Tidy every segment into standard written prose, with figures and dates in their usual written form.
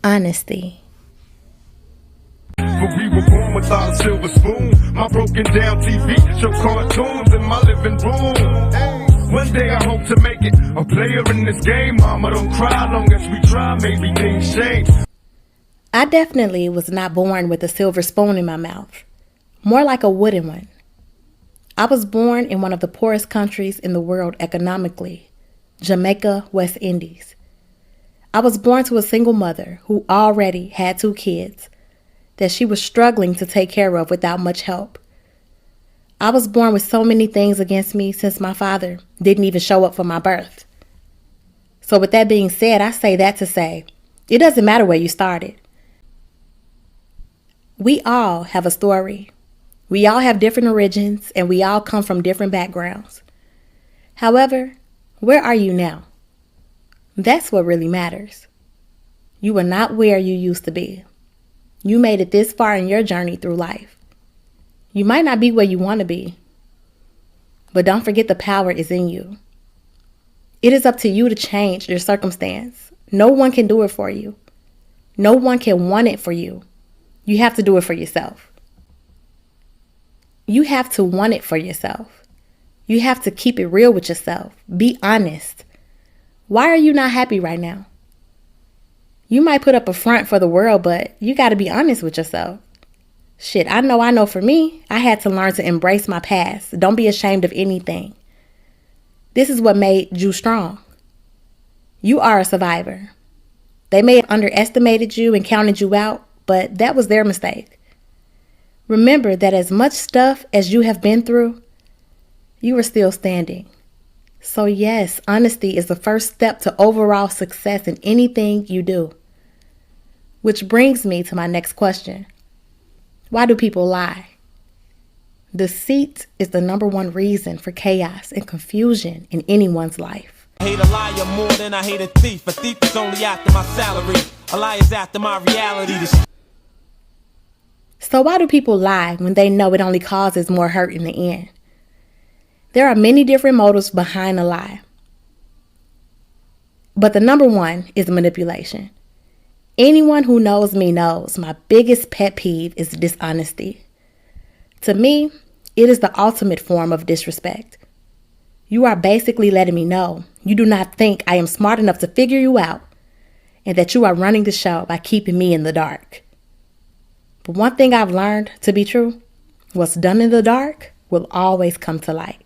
Honesty. But we were born without a silver spoon. My broken down TV show cartoons in my living room. One day I hope to make it a player in this game. Mama, don't cry, long as we try, maybe things change. I definitely was not born with a silver spoon in my mouth, more like a wooden one. I was born in one of the poorest countries in the world economically, Jamaica, West Indies. I was born to a single mother who already had 2 kids that she was struggling to take care of without much help. I was born with so many things against me since my father didn't even show up for my birth. So with that being said, I say that to say, it doesn't matter where you started. We all have a story. We all have different origins, and we all come from different backgrounds. However, where are you now? That's what really matters. You are not where you used to be. You made it this far in your journey through life. You might not be where you want to be, but don't forget the power is in you. It is up to you to change your circumstance. No one can do it for you. No one can want it for you. You have to do it for yourself. You have to want it for yourself. You have to keep it real with yourself. Be honest. Why are you not happy right now? You might put up a front for the world, but you got to be honest with yourself. Shit, I know for me, I had to learn to embrace my past. Don't be ashamed of anything. This is what made you strong. You are a survivor. They may have underestimated you and counted you out, but that was their mistake. Remember that as much stuff as you have been through, you are still standing. So yes, honesty is the first step to overall success in anything you do. Which brings me to my next question. Why do people lie? Deceit is the number one reason for chaos and confusion in anyone's life. I hate a liar more than I hate a thief. A thief is only after my salary. A liar's after my reality. So why do people lie when they know it only causes more hurt in the end? There are many different motives behind a lie. But the number one is manipulation. Anyone who knows me knows my biggest pet peeve is dishonesty. To me, it is the ultimate form of disrespect. You are basically letting me know you do not think I am smart enough to figure you out and that you are running the show by keeping me in the dark. But one thing I've learned to be true, what's done in the dark will always come to light.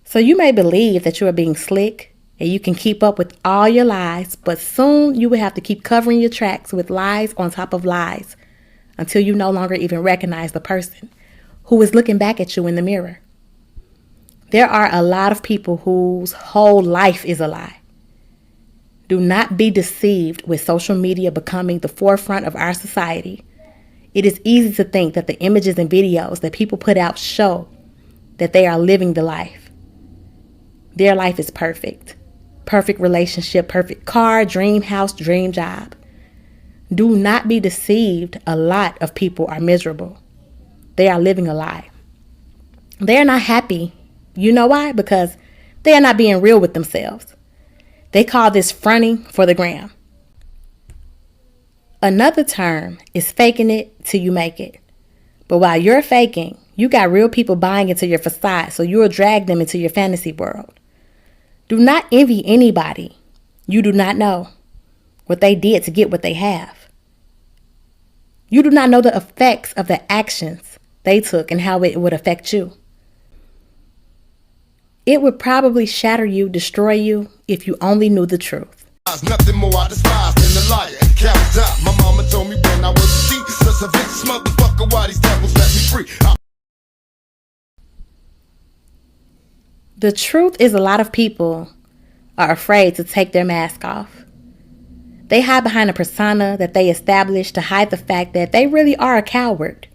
So you may believe that you are being slick and you can keep up with all your lies, but soon you will have to keep covering your tracks with lies on top of lies until you no longer even recognize the person who is looking back at you in the mirror. There are a lot of people whose whole life is a lie. Do not be deceived with social media becoming the forefront of our society. It is easy to think that the images and videos that people put out show that they are living the life. Their life is perfect. Perfect relationship, perfect car, dream house, dream job. Do not be deceived. A lot of people are miserable. They are living a lie. They are not happy. You know why? Because they are not being real with themselves. They call this fronting for the gram. Another term is faking it till you make it. But while you're faking, you got real people buying into your facade, so you'll drag them into your fantasy world. Do not envy anybody you do not know what they did to get what they have. You do not know the effects of the actions they took and how it would affect you. It would probably shatter you, destroy you, if you only knew the truth. Nothing more I despise than a liar and coward die. My mama told me when I was a seed, such a vicious motherfucker, why these devils let me free. The truth is, a lot of people are afraid to take their mask off. They hide behind a persona that they established to hide the fact that they really are a coward.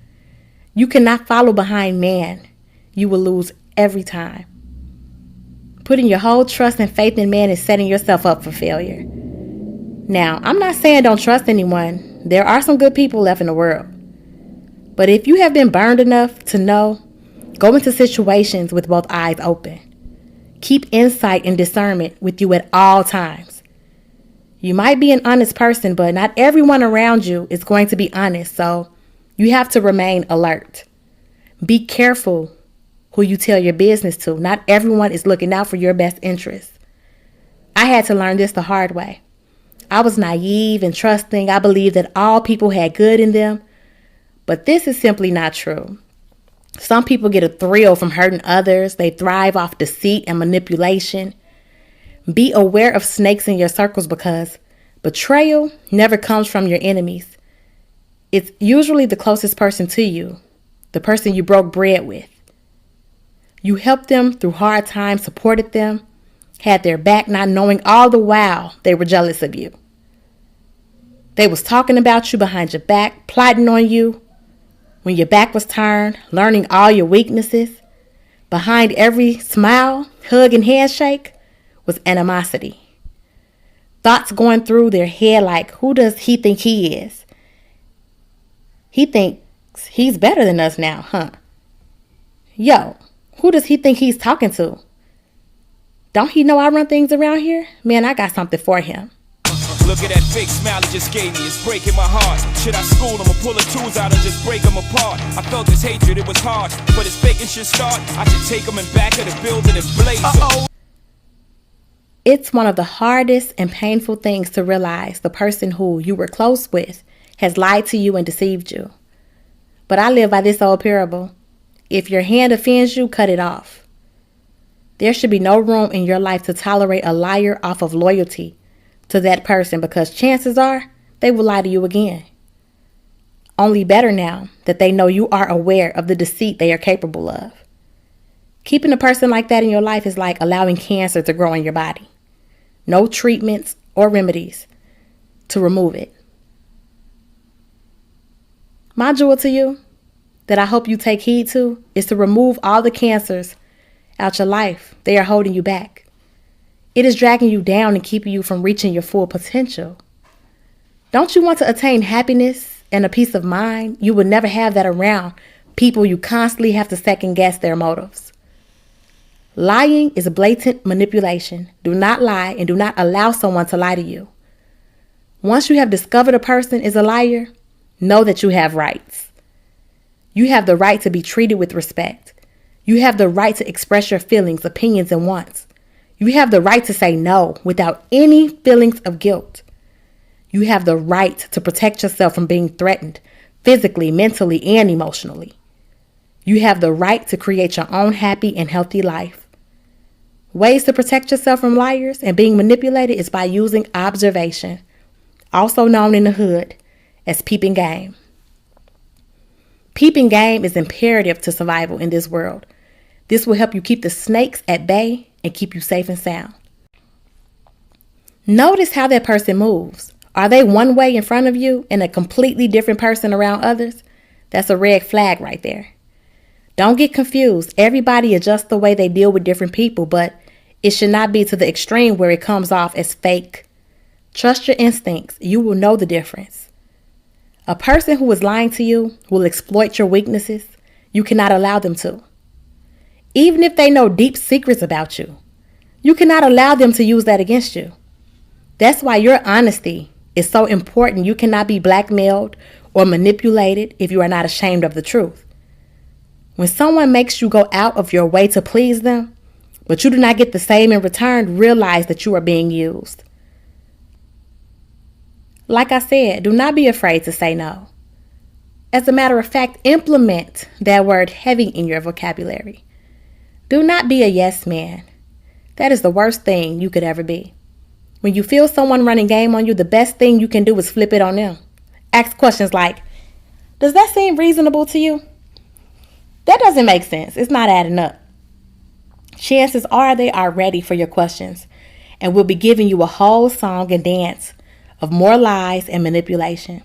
You cannot follow behind man. You will lose every time. Putting your whole trust and faith in man is setting yourself up for failure. Now, I'm not saying don't trust anyone. There are some good people left in the world. But if you have been burned enough to know, go into situations with both eyes open. Keep insight and discernment with you at all times. You might be an honest person, but not everyone around you is going to be honest, so you have to remain alert. Be careful who you tell your business to. Not everyone is looking out for your best interests. I had to learn this the hard way. I was naive and trusting. I believed that all people had good in them, but this is simply not true. Some people get a thrill from hurting others. They thrive off deceit and manipulation. Be aware of snakes in your circles because betrayal never comes from your enemies. It's usually the closest person to you, the person you broke bread with. You helped them through hard times, supported them, had their back, not knowing all the while they were jealous of you. They was talking about you behind your back, plotting on you when your back was turned, learning all your weaknesses. Behind every smile, hug, and handshake was animosity. Thoughts going through their head like, who does he think he is? He thinks he's better than us now, huh? Yo, who does he think he's talking to? Don't he know I run things around here? Man, I got something for him. Look at that fake smile he just gave me, it's breaking my heart. Should I school him or pull the tools out and just break him apart? I felt his hatred, it was hard, but his faking should start. I should take him in back of the building and blaze him. It's one of the hardest and painful things to realize the person who you were close with has lied to you and deceived you. But I live by this old parable. If your hand offends you, cut it off. There should be no room in your life to tolerate a liar off of loyalty to that person because chances are they will lie to you again. Only better now that they know you are aware of the deceit they are capable of. Keeping a person like that in your life is like allowing cancer to grow in your body. No treatments or remedies to remove it. My jewel to you that I hope you take heed to is to remove all the cancers out your life. They are holding you back. It is dragging you down and keeping you from reaching your full potential. Don't you want to attain happiness and a peace of mind? You would never have that around people you constantly have to second guess their motives. Lying is a blatant manipulation. Do not lie and do not allow someone to lie to you. Once you have discovered a person is a liar, know that you have rights. You have the right to be treated with respect. You have the right to express your feelings, opinions, and wants. You have the right to say no without any feelings of guilt. You have the right to protect yourself from being threatened physically, mentally, and emotionally. You have the right to create your own happy and healthy life. Ways to protect yourself from liars and being manipulated is by using observation, also known in the hood as peeping game. Peeping game is imperative to survival in this world. This will help you keep the snakes at bay and keep you safe and sound. Notice how that person moves. Are they one way in front of you and a completely different person around others? That's a red flag right there. Don't get confused. Everybody adjusts the way they deal with different people, but it should not be to the extreme where it comes off as fake. Trust your instincts. You will know the difference. A person who is lying to you will exploit your weaknesses. You cannot allow them to. Even if they know deep secrets about you, you cannot allow them to use that against you. That's why your honesty is so important. You cannot be blackmailed or manipulated if you are not ashamed of the truth. When someone makes you go out of your way to please them, but you do not get the same in return, realize that you are being used. Like I said, do not be afraid to say no. As a matter of fact, implement that word heavy in your vocabulary. Do not be a yes man. That is the worst thing you could ever be. When you feel someone running game on you, the best thing you can do is flip it on them. Ask questions like, does that seem reasonable to you? That doesn't make sense. It's not adding up. Chances are they are ready for your questions and will be giving you a whole song and dance of more lies and manipulation.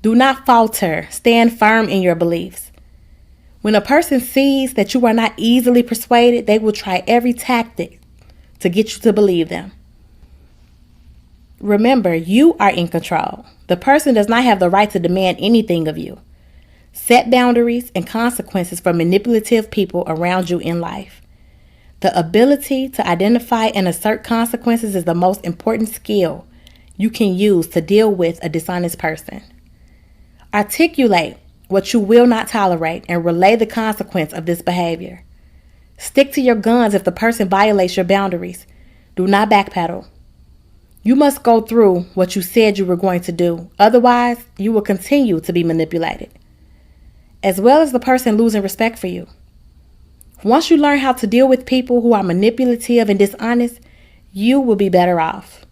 Do not falter. Stand firm in your beliefs. When a person sees that you are not easily persuaded, they will try every tactic to get you to believe them. Remember, you are in control. The person does not have the right to demand anything of you. Set boundaries and consequences for manipulative people around you in life. The ability to identify and assert consequences is the most important skill you can use to deal with a dishonest person. Articulate what you will not tolerate and relay the consequence of this behavior. Stick to your guns if the person violates your boundaries. Do not backpedal. You must go through what you said you were going to do. Otherwise, you will continue to be manipulated, as well as the person losing respect for you. Once you learn how to deal with people who are manipulative and dishonest, you will be better off.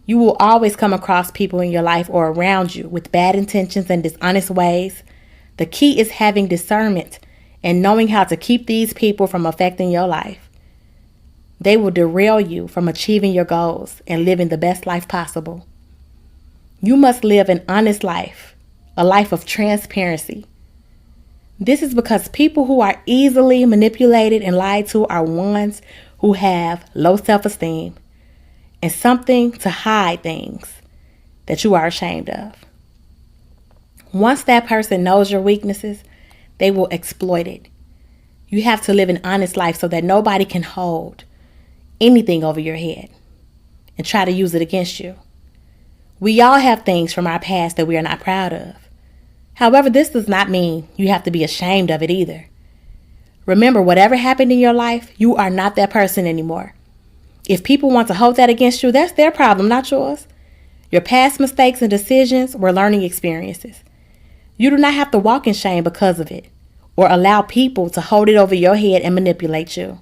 You will always come across people in your life or around you with bad intentions and dishonest ways. The key is having discernment and knowing how to keep these people from affecting your life. They will derail you from achieving your goals and living the best life possible. You must live an honest life, a life of transparency. This is because people who are easily manipulated and lied to are ones who have low self-esteem and something to hide things that you are ashamed of. Once that person knows your weaknesses, they will exploit it. You have to live an honest life so that nobody can hold anything over your head and try to use it against you. We all have things from our past that we are not proud of. However, this does not mean you have to be ashamed of it either. Remember, whatever happened in your life, you are not that person anymore. If people want to hold that against you, that's their problem, not yours. Your past mistakes and decisions were learning experiences. You do not have to walk in shame because of it or allow people to hold it over your head and manipulate you.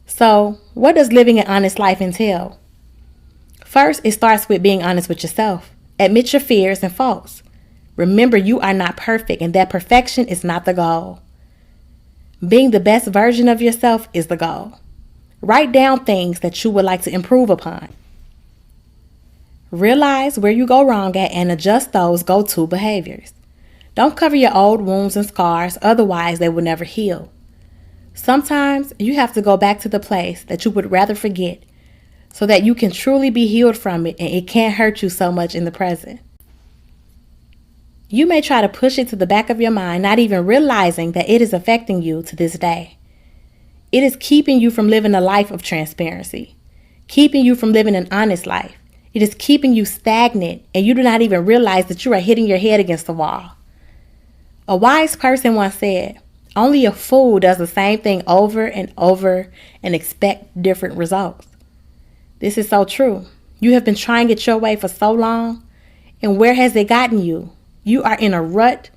So, what does living an honest life entail? First, it starts with being honest with yourself. Admit your fears and faults. Remember, you are not perfect and that perfection is not the goal. Being the best version of yourself is the goal. Write down things that you would like to improve upon. Realize where you go wrong at and adjust those go-to behaviors. Don't cover your old wounds and scars, otherwise they will never heal. Sometimes you have to go back to the place that you would rather forget so that you can truly be healed from it and it can't hurt you so much in the present. You may try to push it to the back of your mind, not even realizing that it is affecting you to this day. It is keeping you from living a life of transparency, keeping you from living an honest life. It is keeping you stagnant and you do not even realize that you are hitting your head against the wall. A wise person once said, "Only a fool does the same thing over and over and expect different results." This is so true. You have been trying it your way for so long, and where has it gotten you? You are in a rut,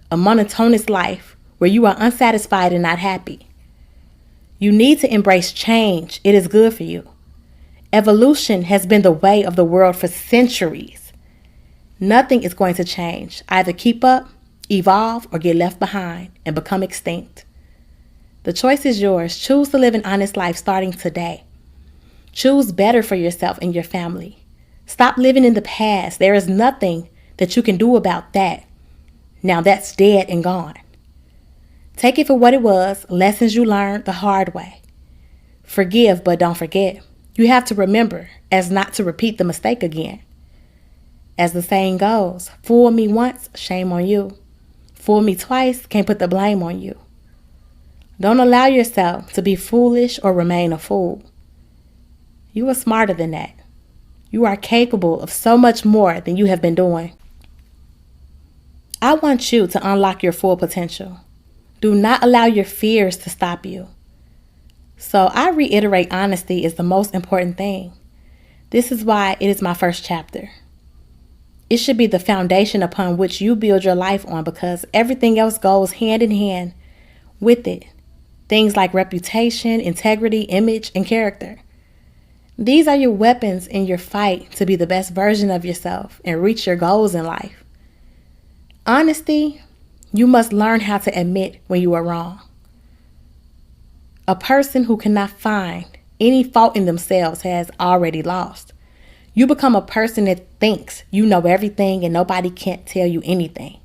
a monotonous life where you are unsatisfied and not happy. You need to embrace change. It is good for you. Evolution has been the way of the world for centuries. Nothing is going to change. Either keep up, evolve, or get left behind and become extinct. The choice is yours. Choose to live an honest life starting today. Choose better for yourself and your family. Stop living in the past. There is nothing that you can do about that. Now that's dead and gone. Take it for what it was, lessons you learned the hard way. Forgive, but don't forget. You have to remember as not to repeat the mistake again. As the saying goes, fool me once, shame on you. Fool me twice, can't put the blame on you. Don't allow yourself to be foolish or remain a fool. You are smarter than that. You are capable of so much more than you have been doing. I want you to unlock your full potential. Do not allow your fears to stop you. So I reiterate, honesty is the most important thing. This is why it is my first chapter. It should be the foundation upon which you build your life on because everything else goes hand in hand with it. Things like reputation, integrity, image, and character. These are your weapons in your fight to be the best version of yourself and reach your goals in life. Honesty, you must learn how to admit when you are wrong. A person who cannot find any fault in themselves has already lost. You become a person that thinks you know everything and nobody can't tell you anything.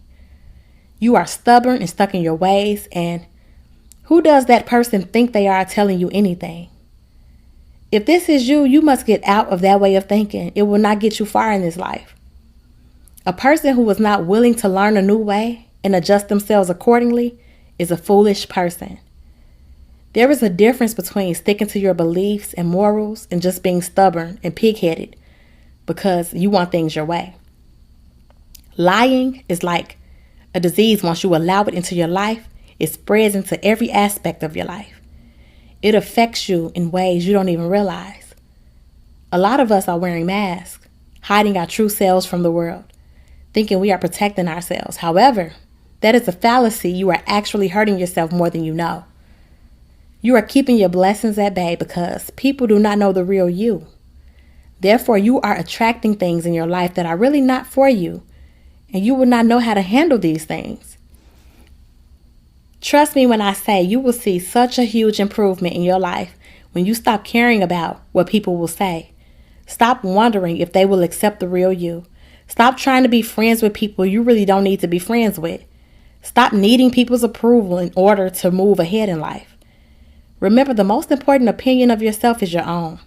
You are stubborn and stuck in your ways, and who does that person think they are telling you anything? If this is you, you must get out of that way of thinking. It will not get you far in this life. A person who is not willing to learn a new way and adjust themselves accordingly is a foolish person. There is a difference between sticking to your beliefs and morals and just being stubborn and pig-headed. because you want things your way. Lying is like a disease. Once you allow it into your life, it spreads into every aspect of your life. It affects you in ways you don't even realize. A lot of us are wearing masks, hiding our true selves from the world, thinking we are protecting ourselves. However, that is a fallacy. You are actually hurting yourself more than you know. You are keeping your blessings at bay because people do not know the real you. Therefore, you are attracting things in your life that are really not for you, and you will not know how to handle these things. Trust me when I say you will see such a huge improvement in your life when you stop caring about what people will say. Stop wondering if they will accept the real you. Stop trying to be friends with people you really don't need to be friends with. Stop needing people's approval in order to move ahead in life. Remember, the most important opinion of yourself is your own.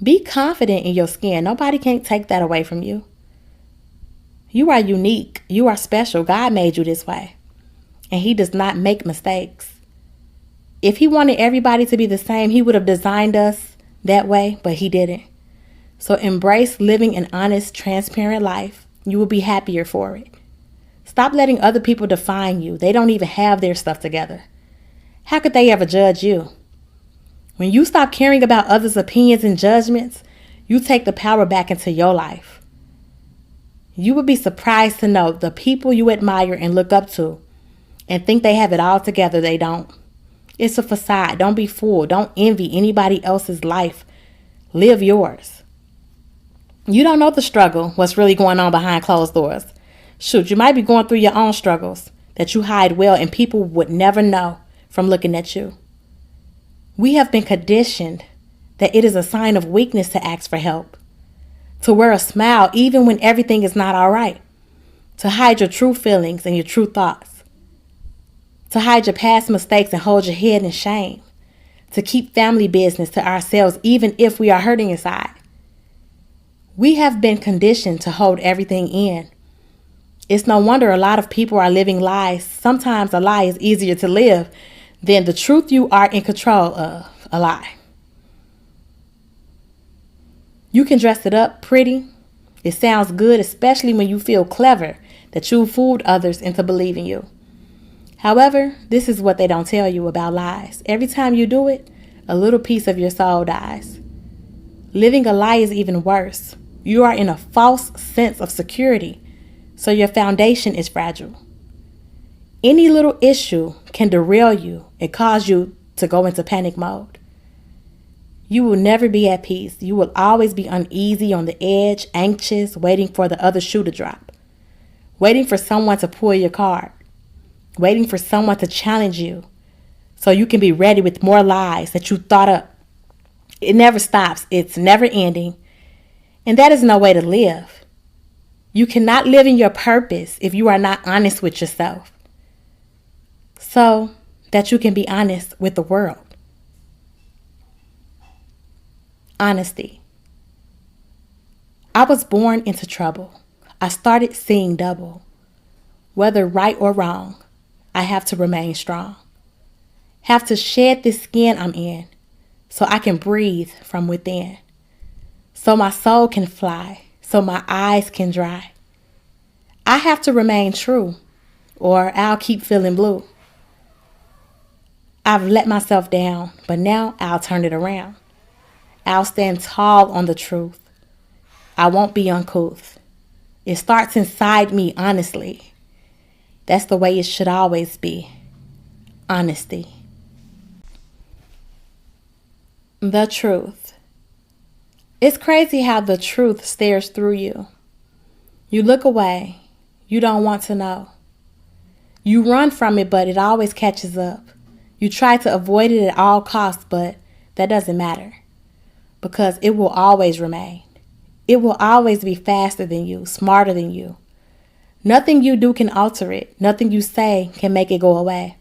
Be confident in your skin. Nobody can't take that away from you. You are unique. You are special. God made you this way. And He does not make mistakes. If He wanted everybody to be the same, He would have designed us that way, but He didn't. So embrace living an honest, transparent life. You will be happier for it. Stop letting other people define you. They don't even have their stuff together. How could they ever judge you? When you stop caring about others' opinions and judgments, you take the power back into your life. You would be surprised to know the people you admire and look up to and think they have it all together, they don't. It's a facade. Don't be fooled. Don't envy anybody else's life. Live yours. You don't know the struggle, what's really going on behind closed doors. Shoot, you might be going through your own struggles that you hide well and people would never know from looking at you. We have been conditioned that it is a sign of weakness to ask for help, to wear a smile even when everything is not all right, to hide your true feelings and your true thoughts, to hide your past mistakes and hold your head in shame, to keep family business to ourselves even if we are hurting inside. We have been conditioned to hold everything in. It's no wonder a lot of people are living lies. Sometimes a lie is easier to live than the truth you are in control of a lie. You can dress it up pretty. It sounds good, especially when you feel clever that you fooled others into believing you. However, this is what they don't tell you about lies. Every time you do it, a little piece of your soul dies. Living a lie is even worse. You are in a false sense of security, so your foundation is fragile. Any little issue can derail you and cause you to go into panic mode. You will never be at peace. You will always be uneasy, on the edge, anxious, waiting for the other shoe to drop, waiting for someone to pull your card, waiting for someone to challenge you so you can be ready with more lies that you thought up. It never stops. It's never ending. And that is no way to live. You cannot live in your purpose if you are not honest with yourself, so that you can be honest with the world. Honesty. I was born into trouble. I started seeing double. Whether right or wrong, I have to remain strong. Have to shed this skin I'm in so I can breathe from within. So my soul can fly, so my eyes can dry. I have to remain true, or I'll keep feeling blue. I've let myself down, but now I'll turn it around. I'll stand tall on the truth. I won't be uncouth. It starts inside me, honestly. That's the way it should always be. Honesty. The truth. It's crazy how the truth stares through you. You look away. You don't want to know. You run from it, but it always catches up. You try to avoid it at all costs, but that doesn't matter because it will always remain. It will always be faster than you, smarter than you. Nothing you do can alter it. Nothing you say can make it go away.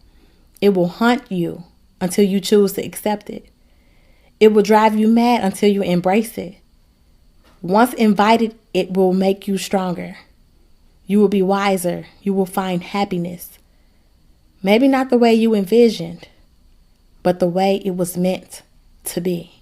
It will haunt you until you choose to accept it. It will drive you mad until you embrace it. Once invited, it will make you stronger. You will be wiser. You will find happiness. Maybe not the way you envisioned, but the way it was meant to be.